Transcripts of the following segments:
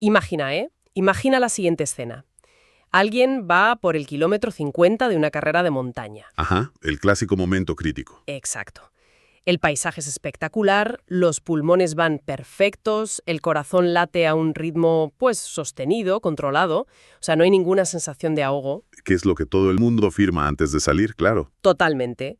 Imagina, ¿eh? Imagina la siguiente escena. Alguien va por el kilómetro 50 de una carrera de montaña. Ajá, el clásico momento crítico. Exacto. El paisaje es espectacular, los pulmones van perfectos, el corazón late a un ritmo, pues, sostenido, controlado. O sea, no hay ninguna sensación de ahogo. Que es lo que todo el mundo afirma antes de salir, claro. Totalmente.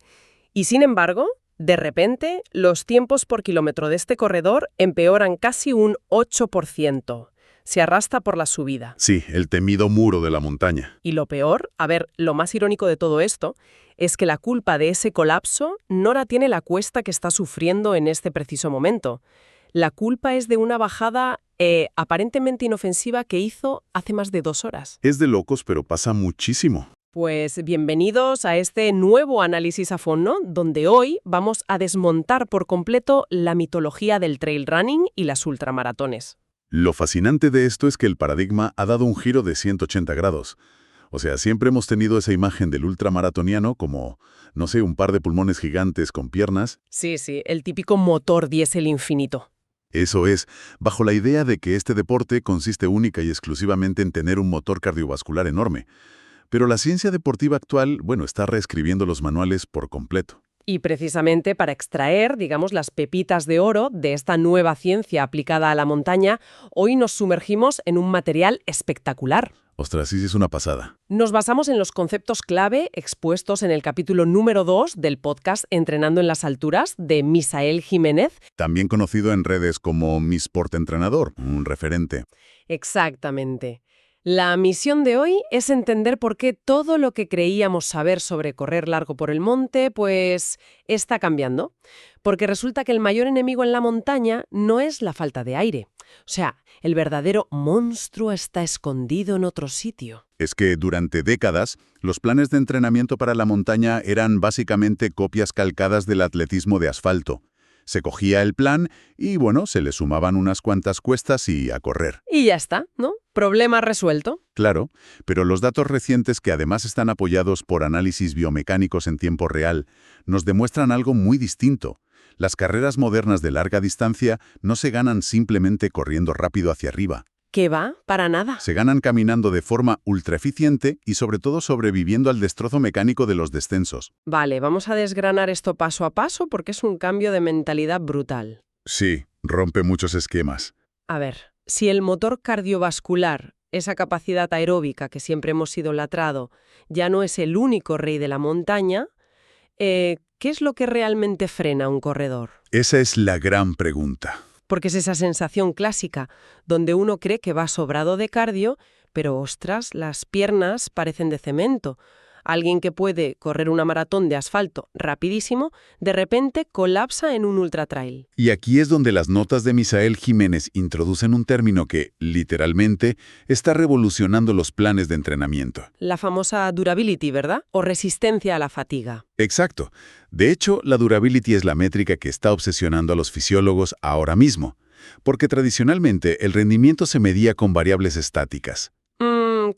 Y sin embargo, de repente, los tiempos por kilómetro de este corredor empeoran casi un 8%. Se arrastra por la subida. Sí, el temido muro de la montaña. Y lo peor, a ver, lo más irónico de todo esto, es que la culpa de ese colapso no la tiene la cuesta que está sufriendo en este preciso momento. La culpa es de una bajada aparentemente inofensiva que hizo hace más de 2 horas. Es de locos, pero pasa muchísimo. Pues bienvenidos a este nuevo análisis a fondo, donde hoy vamos a desmontar por completo la mitología del trail running y las ultramaratones. Lo fascinante de esto es que el paradigma ha dado un giro de 180 grados. O sea, siempre hemos tenido esa imagen del ultramaratoniano como, no sé, un par de pulmones gigantes con piernas. Sí, el típico motor diésel infinito. Eso es, bajo la idea de que este deporte consiste única y exclusivamente en tener un motor cardiovascular enorme. Pero la ciencia deportiva actual, bueno, está reescribiendo los manuales por completo. Y precisamente para extraer, digamos, las pepitas de oro de esta nueva ciencia aplicada a la montaña, hoy nos sumergimos en un material espectacular. Ostras, sí es una pasada. Nos basamos en los conceptos clave expuestos en el capítulo número 2 del podcast Entrenando en las Alturas de Misael Jiménez. También conocido en redes como Mi Sport Entrenador, un referente. Exactamente. La misión de hoy es entender por qué todo lo que creíamos saber sobre correr largo por el monte, pues está cambiando. Porque resulta que el mayor enemigo en la montaña no es la falta de aire. O sea, el verdadero monstruo está escondido en otro sitio. Es que durante décadas, los planes de entrenamiento para la montaña eran básicamente copias calcadas del atletismo de asfalto. Se cogía el plan y, bueno, se le sumaban unas cuantas cuestas y a correr. Y ya está, ¿no? Problema resuelto. Claro, pero los datos recientes, que además están apoyados por análisis biomecánicos en tiempo real, nos demuestran algo muy distinto. Las carreras modernas de larga distancia no se ganan simplemente corriendo rápido hacia arriba. ¿Qué va? Para nada. Se ganan caminando de forma ultra eficiente y sobre todo sobreviviendo al destrozo mecánico de los descensos. Vale, vamos a desgranar esto paso a paso porque es un cambio de mentalidad brutal. Sí, rompe muchos esquemas. A ver, si el motor cardiovascular, esa capacidad aeróbica que siempre hemos idolatrado, ya no es el único rey de la montaña, ¿qué es lo que realmente frena a un corredor? Esa es la gran pregunta. Porque es esa sensación clásica, donde uno cree que va sobrado de cardio, pero ostras, las piernas parecen de cemento. Alguien que puede correr una maratón de asfalto rapidísimo, de repente colapsa en un ultratrail. Y aquí es donde las notas de Misael Jiménez introducen un término que, literalmente, está revolucionando los planes de entrenamiento. La famosa durability, ¿verdad? O resistencia a la fatiga. Exacto. De hecho, la durability es la métrica que está obsesionando a los fisiólogos ahora mismo, porque tradicionalmente el rendimiento se medía con variables estáticas.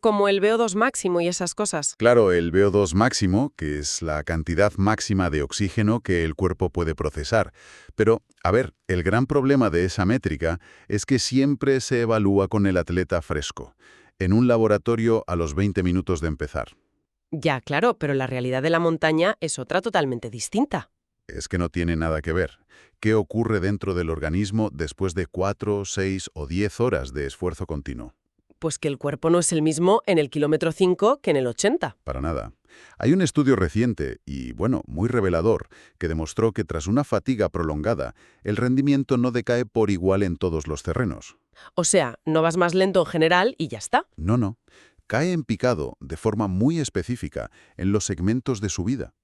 Como el VO2 máximo y esas cosas. Claro, el VO2 máximo, que es la cantidad máxima de oxígeno que el cuerpo puede procesar. Pero, a ver, el gran problema de esa métrica es que siempre se evalúa con el atleta fresco, en un laboratorio a los 20 minutos de empezar. Ya, claro, pero la realidad de la montaña es otra totalmente distinta. Es que no tiene nada que ver. ¿Qué ocurre dentro del organismo después de 4, 6 o 10 horas de esfuerzo continuo? Pues que el cuerpo no es el mismo en el kilómetro 5 que en el 80. Para nada. Hay un estudio reciente y, bueno, muy revelador, que demostró que tras una fatiga prolongada, el rendimiento no decae por igual en todos los terrenos. O sea, no vas más lento en general y ya está. No. Cae en picado, de forma muy específica, en los segmentos de subida.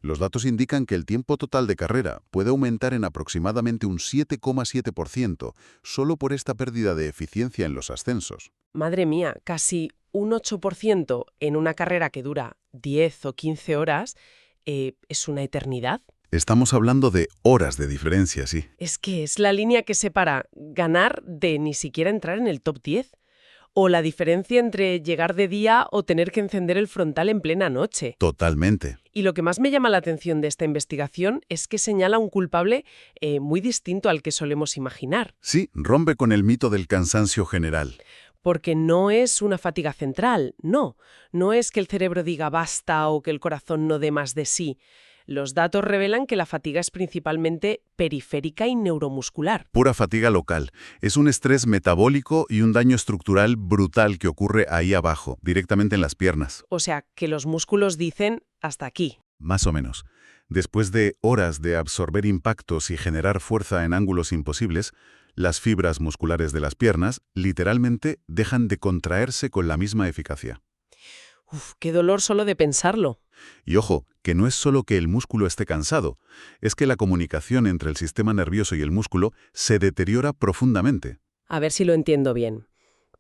Los datos indican que el tiempo total de carrera puede aumentar en aproximadamente un 7,7% solo por esta pérdida de eficiencia en los ascensos. Madre mía, casi un 8% en una carrera que dura 10 o 15 horas es una eternidad. Estamos hablando de horas de diferencia, sí. Es que es la línea que separa ganar de ni siquiera entrar en el top 10. O la diferencia entre llegar de día o tener que encender el frontal en plena noche. Totalmente. Y lo que más me llama la atención de esta investigación es que señala un culpable muy distinto al que solemos imaginar, Sí, rompe con el mito del cansancio general. porque no es una fatiga central, no es que el cerebro diga basta o que el corazón no dé más de sí. Los datos revelan que la fatiga es principalmente periférica y neuromuscular. Pura fatiga local. Es un estrés metabólico y un daño estructural brutal que ocurre ahí abajo, directamente en las piernas. O sea, que los músculos dicen hasta aquí. Más o menos. Después de horas de absorber impactos y generar fuerza en ángulos imposibles, las fibras musculares de las piernas literalmente dejan de contraerse con la misma eficacia. Uf, qué dolor solo de pensarlo. Y ojo, que no es solo que el músculo esté cansado, es que la comunicación entre el sistema nervioso y el músculo se deteriora profundamente. A ver si lo entiendo bien.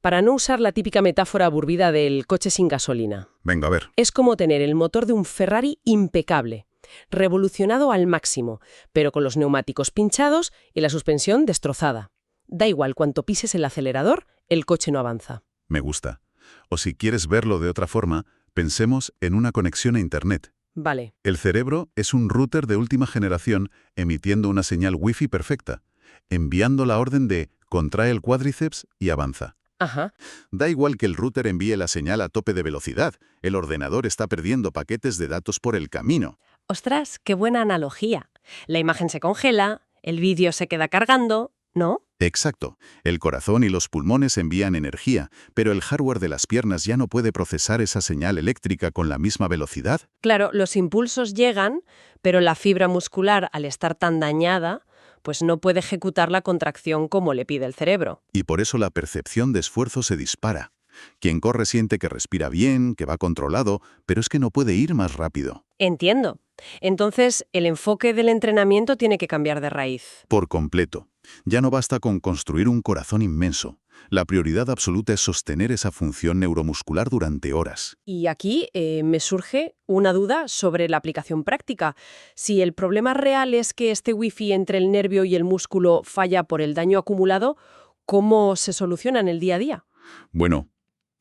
Para no usar la típica metáfora aburrida del coche sin gasolina. Venga, a ver. Es como tener el motor de un Ferrari impecable, revolucionado al máximo, pero con los neumáticos pinchados y la suspensión destrozada. Da igual cuánto pises el acelerador, el coche no avanza. Me gusta. O si quieres verlo de otra forma, pensemos en una conexión a Internet. Vale. El cerebro es un router de última generación emitiendo una señal Wi-Fi perfecta, enviando la orden de contrae el cuádriceps y avanza. Ajá. Da igual que el router envíe la señal a tope de velocidad, el ordenador está perdiendo paquetes de datos por el camino. Ostras, qué buena analogía. La imagen se congela, el vídeo se queda cargando, ¿no? Exacto. El corazón y los pulmones envían energía, pero el hardware de las piernas ya no puede procesar esa señal eléctrica con la misma velocidad. Claro, los impulsos llegan, pero la fibra muscular, al estar tan dañada, pues no puede ejecutar la contracción como le pide el cerebro. Y por eso la percepción de esfuerzo se dispara. Quien corre siente que respira bien, que va controlado, pero es que no puede ir más rápido. Entiendo. Entonces, el enfoque del entrenamiento tiene que cambiar de raíz. Por completo. Ya no basta con construir un corazón inmenso. La prioridad absoluta es sostener esa función neuromuscular durante horas. Y aquí me surge una duda sobre la aplicación práctica. Si el problema real es que este wifi entre el nervio y el músculo falla por el daño acumulado, ¿cómo se soluciona en el día a día? Bueno,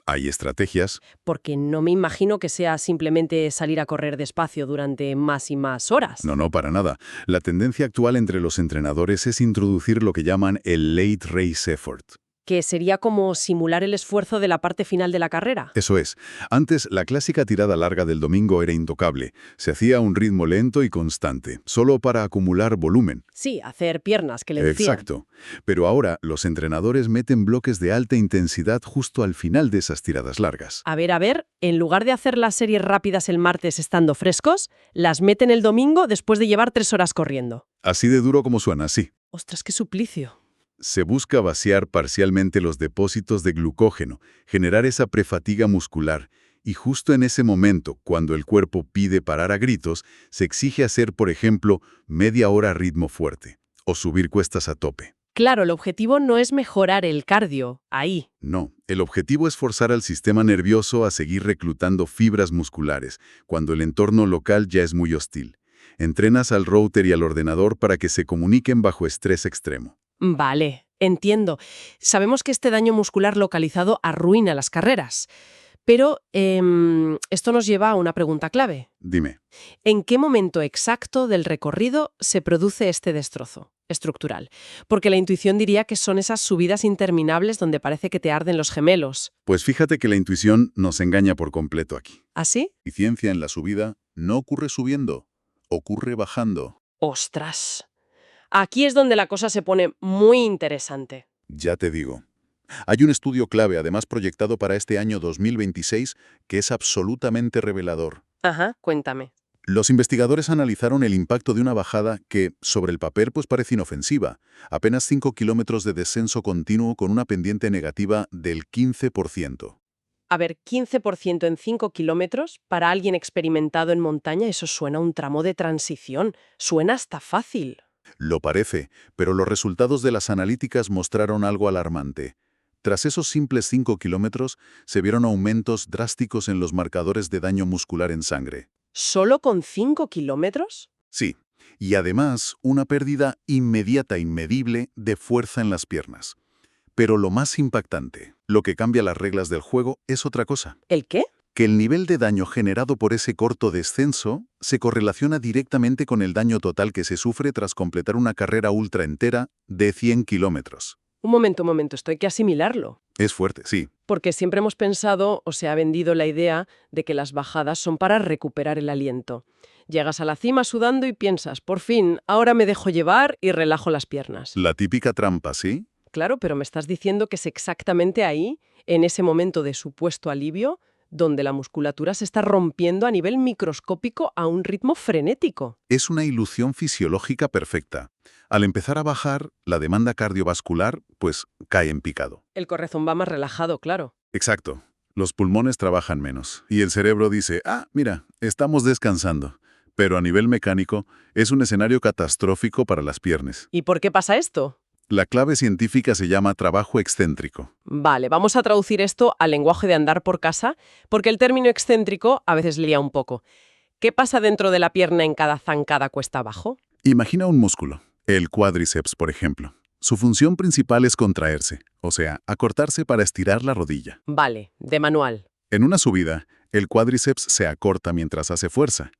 hay estrategias. Porque no me imagino que sea simplemente salir a correr despacio durante más y más horas. No, para nada. La tendencia actual entre los entrenadores es introducir lo que llaman el late race effort. Que sería como simular el esfuerzo de la parte final de la carrera. Eso es. Antes, la clásica tirada larga del domingo era intocable. Se hacía a un ritmo lento y constante, solo para acumular volumen. Sí, hacer piernas, que le decían. Exacto. Pero ahora, los entrenadores meten bloques de alta intensidad justo al final de esas tiradas largas. A ver, en lugar de hacer las series rápidas el martes estando frescos, las meten el domingo después de llevar 3 horas corriendo. Así de duro como suena, sí. Ostras, qué suplicio. Se busca vaciar parcialmente los depósitos de glucógeno, generar esa prefatiga muscular, y justo en ese momento, cuando el cuerpo pide parar a gritos, se exige hacer, por ejemplo, media hora a ritmo fuerte, o subir cuestas a tope. Claro, el objetivo no es mejorar el cardio, ahí. No, el objetivo es forzar al sistema nervioso a seguir reclutando fibras musculares, cuando el entorno local ya es muy hostil. Entrenas al router y al ordenador para que se comuniquen bajo estrés extremo. Vale, entiendo. Sabemos que este daño muscular localizado arruina las carreras. Pero esto nos lleva a una pregunta clave. Dime. ¿En qué momento exacto del recorrido se produce este destrozo estructural? Porque la intuición diría que son esas subidas interminables donde parece que te arden los gemelos. Pues fíjate que la intuición nos engaña por completo aquí. ¿Así? La eficiencia en la subida no ocurre subiendo, ocurre bajando. ¡Ostras! Aquí es donde la cosa se pone muy interesante. Ya te digo. Hay un estudio clave, además proyectado para este año 2026, que es absolutamente revelador. Ajá, cuéntame. Los investigadores analizaron el impacto de una bajada que, sobre el papel, pues parece inofensiva. Apenas 5 kilómetros de descenso continuo con una pendiente negativa del 15%. A ver, 15% en 5 kilómetros, para alguien experimentado en montaña, eso suena a un tramo de transición. Suena hasta fácil. Lo parece, pero los resultados de las analíticas mostraron algo alarmante. Tras esos simples 5 kilómetros, se vieron aumentos drásticos en los marcadores de daño muscular en sangre. ¿Solo con 5 kilómetros? Sí, y además una pérdida inmediata y medible de fuerza en las piernas. Pero lo más impactante, lo que cambia las reglas del juego, es otra cosa. ¿El qué? que el nivel de daño generado por ese corto descenso se correlaciona directamente con el daño total que se sufre tras completar una carrera ultra entera de 100 kilómetros. Un momento, esto hay que asimilarlo. Es fuerte, sí. Porque siempre hemos pensado o se ha vendido la idea de que las bajadas son para recuperar el aliento. Llegas a la cima sudando y piensas, por fin, ahora me dejo llevar y relajo las piernas. La típica trampa, ¿sí? Claro, pero me estás diciendo que es exactamente ahí, en ese momento de supuesto alivio, donde la musculatura se está rompiendo a nivel microscópico a un ritmo frenético. Es una ilusión fisiológica perfecta. Al empezar a bajar, la demanda cardiovascular, pues, cae en picado. El corazón va más relajado, claro. Exacto. Los pulmones trabajan menos. Y el cerebro dice, mira, estamos descansando. Pero a nivel mecánico, es un escenario catastrófico para las piernas. ¿Y por qué pasa esto? La clave científica se llama trabajo excéntrico. Vale, vamos a traducir esto al lenguaje de andar por casa, porque el término excéntrico a veces lía un poco. ¿Qué pasa dentro de la pierna en cada zancada cuesta abajo? Imagina un músculo, el cuádriceps, por ejemplo. Su función principal es contraerse, o sea, acortarse para estirar la rodilla. Vale, de manual. En una subida, el cuádriceps se acorta mientras hace fuerza.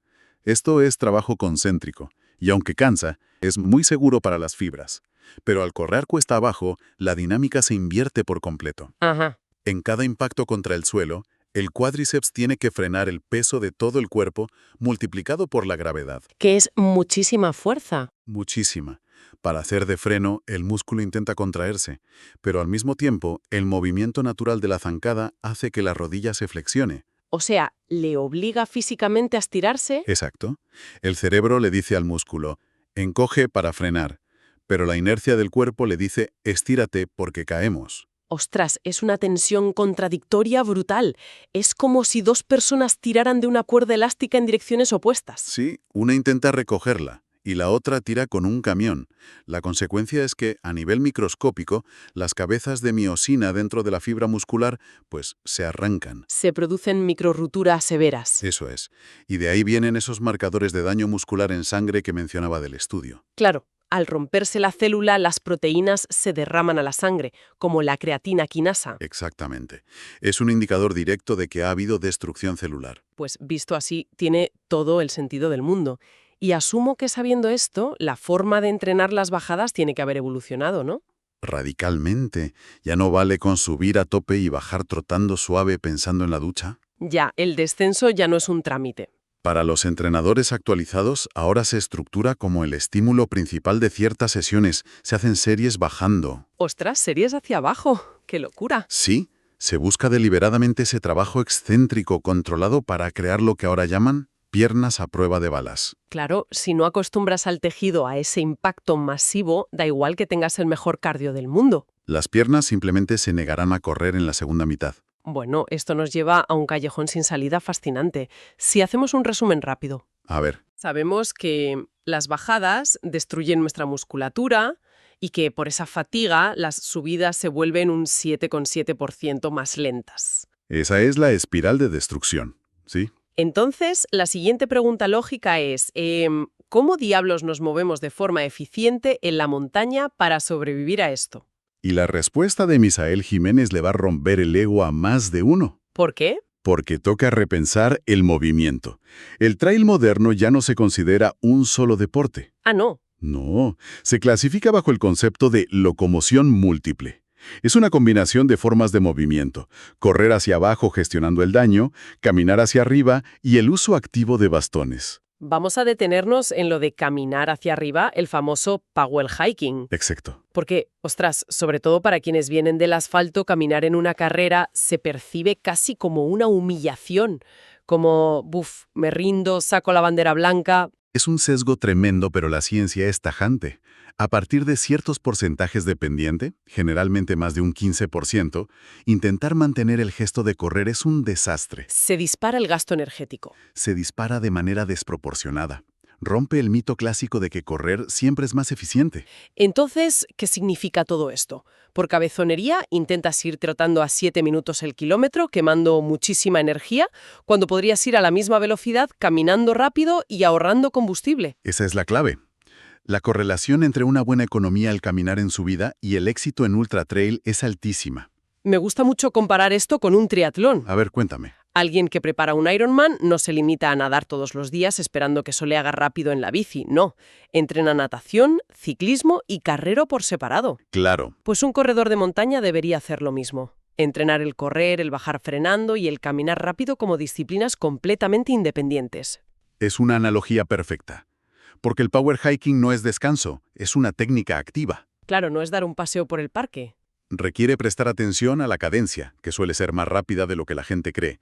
Esto es trabajo concéntrico, y aunque cansa, es muy seguro para las fibras. Pero al correr cuesta abajo, la dinámica se invierte por completo. Ajá. En cada impacto contra el suelo, el cuádriceps tiene que frenar el peso de todo el cuerpo multiplicado por la gravedad. Que es muchísima fuerza. Muchísima. Para hacer de freno, el músculo intenta contraerse, pero al mismo tiempo, el movimiento natural de la zancada hace que la rodilla se flexione. O sea, le obliga físicamente a estirarse. Exacto. El cerebro le dice al músculo, encoge para frenar, pero la inercia del cuerpo le dice, estírate porque caemos. Ostras, es una tensión contradictoria brutal. Es como si dos personas tiraran de una cuerda elástica en direcciones opuestas. Sí, una intenta recogerla y la otra tira con un camión. La consecuencia es que, a nivel microscópico, las cabezas de miosina dentro de la fibra muscular, pues, se arrancan. Se producen microrruturas severas. Eso es. Y de ahí vienen esos marcadores de daño muscular en sangre que mencionaba del estudio. Claro, al romperse la célula, las proteínas se derraman a la sangre, como la creatina quinasa. Exactamente. Es un indicador directo de que ha habido destrucción celular. Pues visto así, tiene todo el sentido del mundo. Y asumo que sabiendo esto, la forma de entrenar las bajadas tiene que haber evolucionado, ¿no? Radicalmente. Ya no vale con subir a tope y bajar trotando suave pensando en la ducha. Ya, el descenso ya no es un trámite. Para los entrenadores actualizados, ahora se estructura como el estímulo principal de ciertas sesiones. Se hacen series bajando. ¡Ostras, series hacia abajo! ¡Qué locura! Sí, se busca deliberadamente ese trabajo excéntrico controlado para crear lo que ahora llaman piernas a prueba de balas. Claro, si no acostumbras al tejido a ese impacto masivo, da igual que tengas el mejor cardio del mundo. Las piernas simplemente se negarán a correr en la segunda mitad. Bueno, esto nos lleva a un callejón sin salida fascinante. Si hacemos un resumen rápido. A ver, Sabemos que las bajadas destruyen nuestra musculatura y que por esa fatiga las subidas se vuelven un 7,7% más lentas. esa es la espiral de destrucción, ¿sí? Entonces, la siguiente pregunta lógica es, ¿cómo diablos nos movemos de forma eficiente en la montaña para sobrevivir a esto? Y la respuesta de Misael Jiménez le va a romper el ego a más de uno. ¿Por qué? Porque toca repensar el movimiento. El trail moderno ya no se considera un solo deporte. Ah, no. No, se clasifica bajo el concepto de locomoción múltiple. Es una combinación de formas de movimiento, correr hacia abajo gestionando el daño, caminar hacia arriba y el uso activo de bastones. Vamos a detenernos en lo de caminar hacia arriba, el famoso power hiking. Exacto. Porque, ostras, sobre todo para quienes vienen del asfalto, caminar en una carrera se percibe casi como una humillación. Como, me rindo, saco la bandera blanca. Es un sesgo tremendo, pero la ciencia es tajante. A partir de ciertos porcentajes de pendiente, generalmente más de un 15%, intentar mantener el gesto de correr es un desastre. Se dispara el gasto energético. Se dispara de manera desproporcionada. Rompe el mito clásico de que correr siempre es más eficiente. Entonces, ¿qué significa todo esto? Por cabezonería, intentas ir trotando a 7 minutos el kilómetro, quemando muchísima energía, cuando podrías ir a la misma velocidad caminando rápido y ahorrando combustible. Esa es la clave. La correlación entre una buena economía al caminar en subida y el éxito en ultra trail es altísima. Me gusta mucho comparar esto con un triatlón. A ver, cuéntame. Alguien que prepara un Ironman no se limita a nadar todos los días esperando que eso le haga rápido en la bici, no. Entrena natación, ciclismo y carrero por separado. Claro. Pues un corredor de montaña debería hacer lo mismo. Entrenar el correr, el bajar frenando y el caminar rápido como disciplinas completamente independientes. Es una analogía perfecta. Porque el power hiking no es descanso, es una técnica activa. Claro, no es dar un paseo por el parque. Requiere prestar atención a la cadencia, que suele ser más rápida de lo que la gente cree.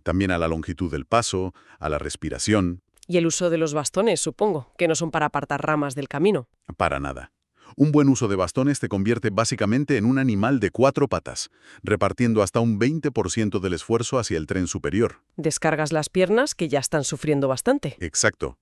También a la longitud del paso, a la respiración. Y el uso de los bastones, supongo, que no son para apartar ramas del camino. Para nada. Un buen uso de bastones te convierte básicamente en un animal de 4 patas, repartiendo hasta un 20% del esfuerzo hacia el tren superior. Descargas las piernas, que ya están sufriendo bastante. Exacto.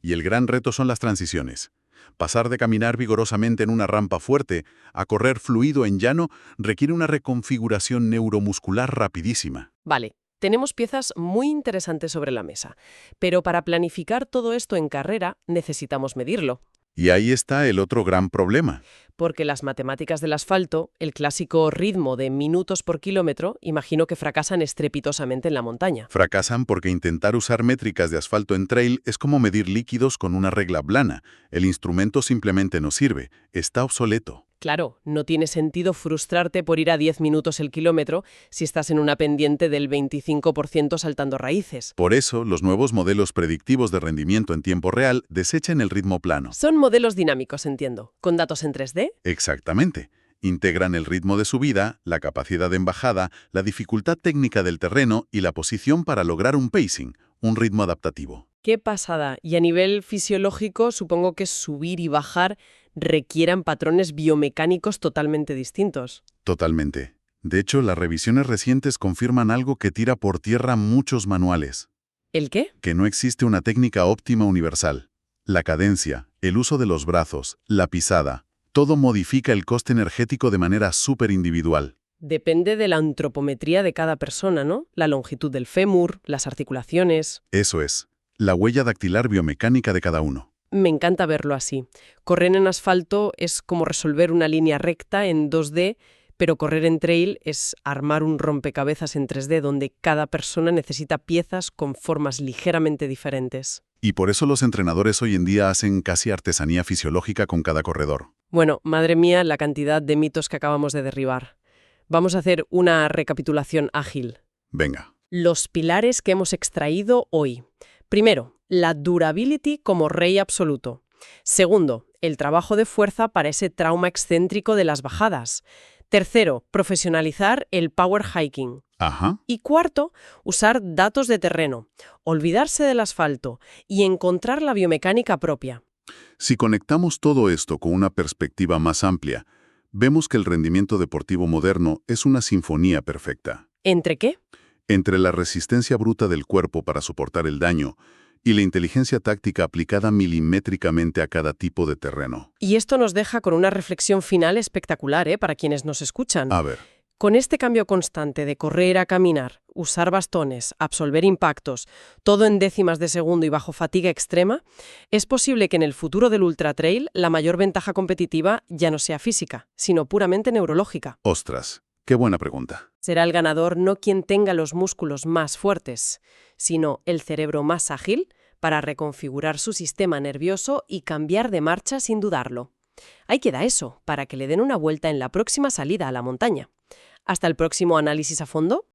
Y el gran reto son las transiciones. Pasar de caminar vigorosamente en una rampa fuerte a correr fluido en llano requiere una reconfiguración neuromuscular rapidísima. Vale, tenemos piezas muy interesantes sobre la mesa, pero para planificar todo esto en carrera necesitamos medirlo. Y ahí está el otro gran problema. Porque las matemáticas del asfalto, el clásico ritmo de minutos por kilómetro, imagino que fracasan estrepitosamente en la montaña. Fracasan porque intentar usar métricas de asfalto en trail es como medir líquidos con una regla plana. El instrumento simplemente no sirve, está obsoleto. Claro, no tiene sentido frustrarte por ir a 10 minutos el kilómetro si estás en una pendiente del 25% saltando raíces. Por eso, los nuevos modelos predictivos de rendimiento en tiempo real desechan el ritmo plano. Son modelos dinámicos, entiendo, con datos en 3D. Exactamente. Integran el ritmo de subida, la capacidad de embajada, la dificultad técnica del terreno y la posición para lograr un pacing, un ritmo adaptativo. ¡Qué pasada! Y a nivel fisiológico, supongo que subir y bajar requieran patrones biomecánicos totalmente distintos. Totalmente. De hecho, las revisiones recientes confirman algo que tira por tierra muchos manuales. ¿El qué? Que no existe una técnica óptima universal. La cadencia, el uso de los brazos, la pisada, todo modifica el coste energético de manera súper individual. Depende de la antropometría de cada persona, ¿no? La longitud del fémur, las articulaciones. Eso es, la huella dactilar biomecánica de cada uno. Me encanta verlo así. Correr en asfalto es como resolver una línea recta en 2D, pero correr en trail es armar un rompecabezas en 3D donde cada persona necesita piezas con formas ligeramente diferentes. Y por eso los entrenadores hoy en día hacen casi artesanía fisiológica con cada corredor. Bueno, madre mía, la cantidad de mitos que acabamos de derribar. Vamos a hacer una recapitulación ágil. Venga. Los pilares que hemos extraído hoy. Primero, la durability como rey absoluto. Segundo, el trabajo de fuerza para ese trauma excéntrico de las bajadas. Tercero, profesionalizar el power hiking. Ajá. Y cuarto, usar datos de terreno, olvidarse del asfalto y encontrar la biomecánica propia. Si conectamos todo esto con una perspectiva más amplia, vemos que el rendimiento deportivo moderno es una sinfonía perfecta. ¿Entre qué? Entre la resistencia bruta del cuerpo para soportar el daño y la inteligencia táctica aplicada milimétricamente a cada tipo de terreno. Y esto nos deja con una reflexión final espectacular, para quienes nos escuchan. A ver, Con este cambio constante de correr a caminar, usar bastones, absolver impactos, todo en décimas de segundo y bajo fatiga extrema, es posible que en el futuro del ultra trail la mayor ventaja competitiva ya no sea física, sino puramente neurológica. ostras, qué buena pregunta. Será el ganador no quien tenga los músculos más fuertes, sino el cerebro más ágil para reconfigurar su sistema nervioso y cambiar de marcha sin dudarlo. Ahí queda eso, para que le den una vuelta en la próxima salida a la montaña. Hasta el próximo análisis a fondo.